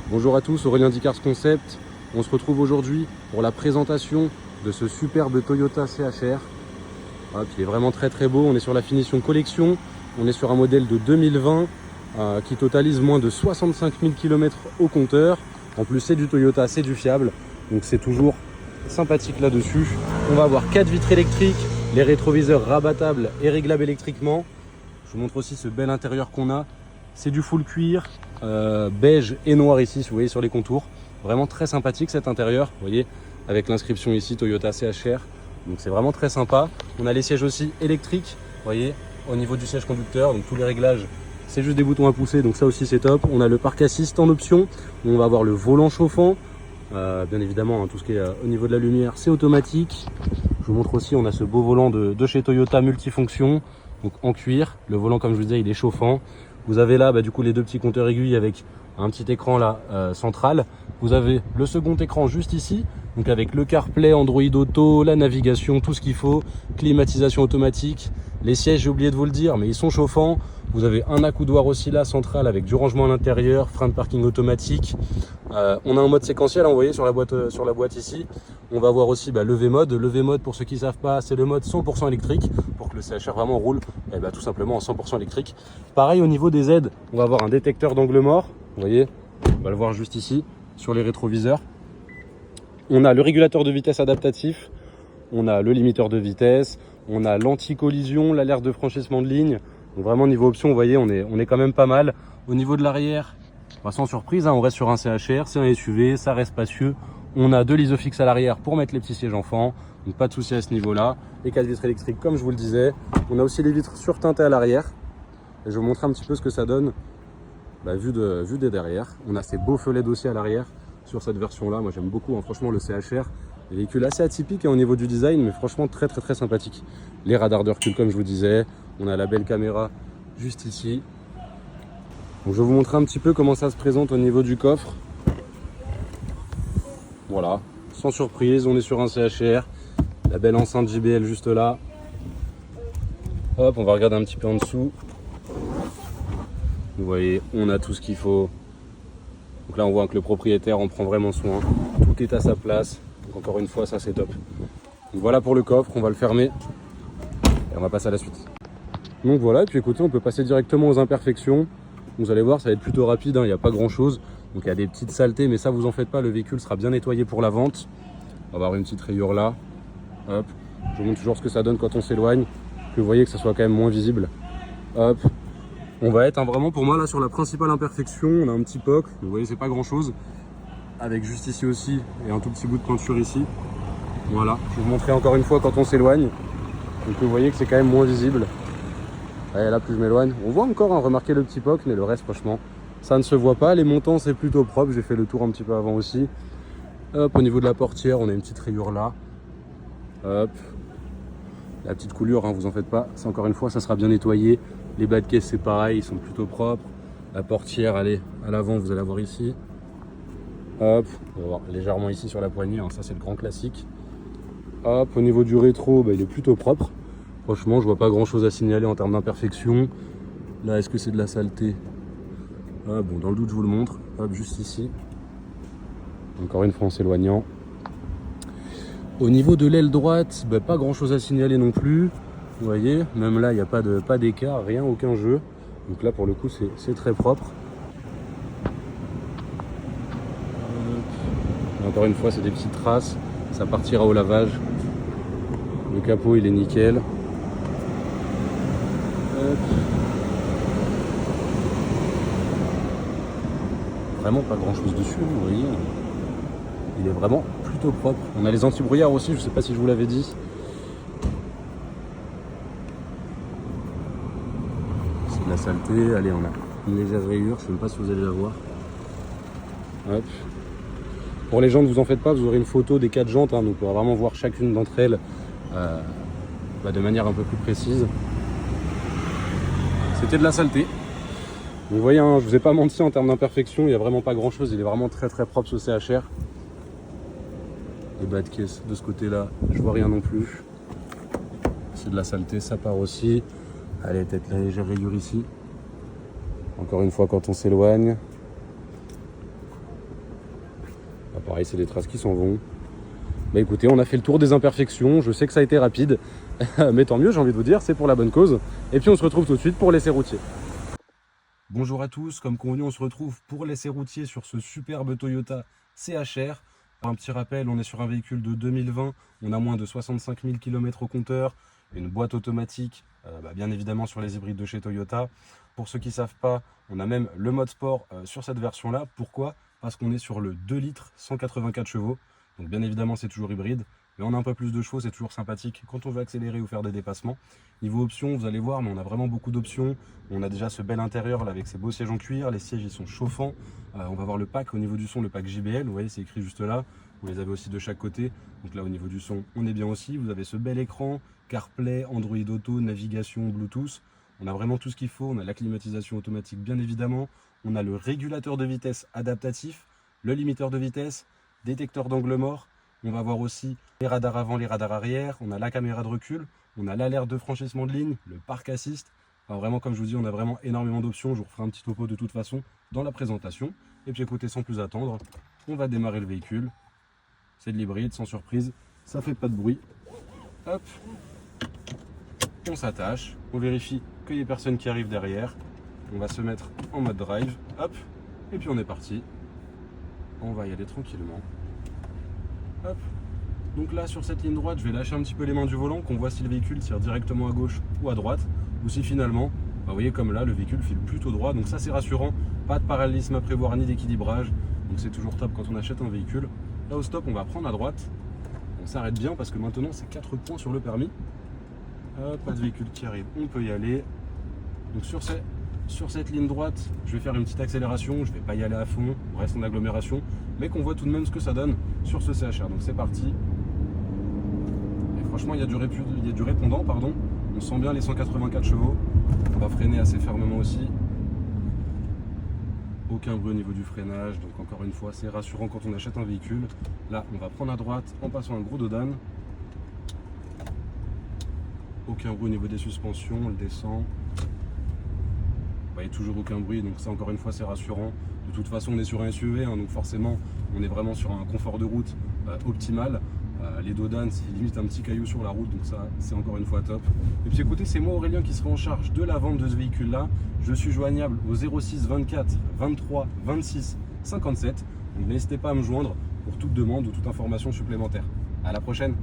Bonjour à tous, Aurélien d'Icars Concept. On se retrouve aujourd'hui pour la présentation de ce superbe Toyota CHR. Hop, il est vraiment très beau. On est sur la finition collection. On est sur un modèle de 2020 qui totalise moins de 65 000 km au compteur. En plus, c'est du Toyota, c'est du fiable. Donc c'est toujours sympathique là-dessus. On va avoir 4 vitres électriques, les rétroviseurs rabattables et réglables électriquement. Je vous montre aussi ce bel intérieur qu'on a. C'est du full cuir, beige et noir ici, si vous voyez sur les contours. Vraiment très sympathique cet intérieur, vous voyez, avec l'inscription ici Toyota CHR. Donc c'est vraiment très sympa. On a les sièges aussi électriques, vous voyez, au niveau du siège conducteur. Donc tous les réglages, c'est juste des boutons à pousser, donc ça aussi c'est top. On a le parc assist en option. On va avoir le volant chauffant. Bien évidemment, hein, tout ce qui est au niveau de la lumière, c'est automatique. Je vous montre aussi, on a ce beau volant de chez Toyota multifonction, donc en cuir. Le volant, comme je vous disais, il est chauffant. Vous avez là du coup les deux petits compteurs aiguilles avec un petit écran là central. Vous avez le second écran juste ici, donc avec le CarPlay, Android Auto, la navigation, tout ce qu'il faut, climatisation automatique. Les sièges, j'ai oublié de vous le dire, mais ils sont chauffants. Vous avez un accoudoir aussi là central avec du rangement à l'intérieur, frein de parking automatique. On a un mode séquentiel, hein, vous voyez sur la boîte ici. On va avoir aussi levé mode. Levé mode, pour ceux qui ne savent pas, c'est le mode 100% électrique pour que le CHR vraiment roule tout simplement en 100% électrique. Pareil au niveau des aides, on va avoir un détecteur d'angle mort. Vous voyez, on va le voir juste ici sur les rétroviseurs. On a le régulateur de vitesse adaptatif. On a le limiteur de vitesse. On a l'anti-collision, l'alerte de franchissement de ligne. Donc vraiment niveau option, vous voyez, on est quand même pas mal. Au niveau de l'arrière, sans surprise, hein, on reste sur un CHR, c'est un SUV, ça reste spacieux. On a 2 l'isofix à l'arrière pour mettre les petits sièges enfants, donc pas de souci à ce niveau-là. Les 4 vitres électriques, comme je vous le disais. On a aussi les vitres surteintées à l'arrière. Et je vais vous montrer un petit peu ce que ça donne vu des derrière. On a ces beaux feux LED aussi à l'arrière sur cette version-là. Moi j'aime beaucoup, hein, franchement, le CHR. Un véhicule assez atypique au niveau du design, mais franchement très sympathique. Les radars de recul, comme je vous disais. On a la belle caméra juste ici. Donc je vais vous montrer un petit peu comment ça se présente au niveau du coffre. Voilà, sans surprise, on est sur un CHR. La belle enceinte JBL juste là. Hop, on va regarder un petit peu en dessous. Vous voyez, on a tout ce qu'il faut. Donc là, on voit que le propriétaire en prend vraiment soin. Tout est à sa place. Donc encore une fois, ça c'est top. Donc voilà pour le coffre, on va le fermer. Et on va passer à la suite. Donc voilà, et puis écoutez, on peut passer directement aux imperfections. Vous allez voir, ça va être plutôt rapide, hein, il n'y a pas grand chose. Donc il y a des petites saletés, mais ça vous en faites pas, le véhicule sera bien nettoyé pour la vente. On va avoir une petite rayure là. Hop, je vous montre toujours ce que ça donne quand on s'éloigne, que vous voyez que ça soit quand même moins visible. Hop, on va être vraiment pour moi là sur la principale imperfection. On a un petit POC, vous voyez c'est pas grand chose. Avec juste ici aussi, et un tout petit bout de peinture ici. Voilà, je vais vous montrer encore une fois quand on s'éloigne. Donc vous voyez que c'est quand même moins visible. Et là plus je m'éloigne, on voit encore, hein, remarquer le petit POC, mais le reste franchement ça ne se voit pas. Les montants c'est plutôt propre, j'ai fait le tour un petit peu avant aussi. Hop, au niveau de la portière on a une petite rayure là. Hop, la petite coulure, hein, vous en faites pas, c'est encore une fois ça sera bien nettoyé. Les bas de caisse c'est pareil, ils sont plutôt propres. La portière, allez, à l'avant vous allez voir ici. Hop, on va voir légèrement ici sur la poignée, hein, ça c'est le grand classique. Hop, au niveau du rétro, il est plutôt propre. Franchement, je vois pas grand chose à signaler en termes d'imperfection. Là, est-ce que c'est de la saleté? Ah, bon, dans le doute, je vous le montre. Hop, juste ici. Encore une fois en s'éloignant. Au niveau de l'aile droite, pas grand chose à signaler non plus. Vous voyez, même là, il n'y a pas d'écart, rien, aucun jeu. Donc là, pour le coup, c'est très propre. Encore une fois, c'est des petites traces. Ça partira au lavage. Le capot, il est nickel. Vraiment pas grand chose dessus, vous voyez. Il est vraiment plutôt propre. On a les anti-brouillards aussi, je sais pas si je vous l'avais dit. C'est de la saleté. Allez, on a une légère rayure, je sais même pas si vous allez la voir. Hop. Pour les jantes, vous en faites pas, vous aurez une photo des 4 jantes, hein, donc on va vraiment voir chacune d'entre elles de manière un peu plus précise. C'était de la saleté. Donc vous voyez, hein, je vous ai pas menti en termes d'imperfection, il n'y a vraiment pas grand chose, il est vraiment très propre ce CHR. Les bas de caisse de ce côté-là, je vois rien non plus. C'est de la saleté, ça part aussi. Allez, peut-être la légère rayure ici. Encore une fois quand on s'éloigne. Pareil, c'est des traces qui s'en vont. Bah écoutez, on a fait le tour des imperfections. Je sais que ça a été rapide, mais tant mieux, j'ai envie de vous dire, c'est pour la bonne cause. Et puis on se retrouve tout de suite pour l'essai routier. Bonjour à tous, comme convenu, on se retrouve pour l'essai routier sur ce superbe Toyota CHR. Pour un petit rappel, on est sur un véhicule de 2020, on a moins de 65 000 km au compteur, une boîte automatique, bien évidemment sur les hybrides de chez Toyota. Pour ceux qui ne savent pas, on a même le mode sport sur cette version-là. Pourquoi? Parce qu'on est sur le 2 litres 184 chevaux. Donc bien évidemment c'est toujours hybride, mais on a un peu plus de chevaux, c'est toujours sympathique quand on veut accélérer ou faire des dépassements. Niveau options, vous allez voir, mais on a vraiment beaucoup d'options. On a déjà ce bel intérieur là avec ces beaux sièges en cuir, les sièges ils sont chauffants. On va voir le pack au niveau du son, le pack JBL, vous voyez c'est écrit juste là. Vous les avez aussi de chaque côté, donc là au niveau du son on est bien aussi. Vous avez ce bel écran, CarPlay, Android Auto, navigation, Bluetooth. On a vraiment tout ce qu'il faut, on a la climatisation automatique bien évidemment. On a le régulateur de vitesse adaptatif, le limiteur de vitesse, détecteur d'angle mort. On va voir aussi les radars avant, les radars arrière. On a la caméra de recul. On a l'alerte de franchissement de ligne, le parc assist. Enfin, vraiment, comme je vous dis, on a vraiment énormément d'options. Je vous referai un petit topo de toute façon dans la présentation. Et puis écoutez, sans plus attendre, on va démarrer le véhicule. C'est de l'hybride, sans surprise. Ça fait pas de bruit. Hop. On s'attache. On vérifie qu'il n'y ait personne qui arrive derrière. On va se mettre en mode drive. Hop. Et puis on est parti. On va y aller tranquillement. Hop. Donc là sur cette ligne droite je vais lâcher un petit peu les mains du volant, qu'on voit si le véhicule tire directement à gauche ou à droite, ou si finalement, vous voyez comme là le véhicule file plutôt droit, donc ça c'est rassurant, pas de parallélisme à prévoir ni d'équilibrage, donc c'est toujours top quand on achète un véhicule. Là au stop on va prendre à droite, on s'arrête bien parce que maintenant c'est 4 points sur le permis. Hop, pas de véhicule qui arrive, on peut y aller. Donc sur cette ligne droite, je vais faire une petite accélération, je ne vais pas y aller à fond, on reste en agglomération, mais qu'on voit tout de même ce que ça donne sur ce CHR. Donc c'est parti. Et franchement, il y a du répondant, pardon. On sent bien les 184 chevaux. On va freiner assez fermement aussi. Aucun bruit au niveau du freinage, donc encore une fois, c'est rassurant quand on achète un véhicule. Là, on va prendre à droite en passant un gros dodan. Aucun bruit au niveau des suspensions, on le descend. Vous voyez, toujours aucun bruit, donc ça encore une fois c'est rassurant. De toute façon on est sur un SUV, donc forcément on est vraiment sur un confort de route optimal. Les dodanes c'est limite un petit caillou sur la route, donc ça c'est encore une fois top. Et puis écoutez, c'est moi Aurélien qui serai en charge de la vente de ce véhicule là. Je suis joignable au 06 24 23 26 57, donc n'hésitez pas à me joindre pour toute demande ou toute information supplémentaire. À la prochaine.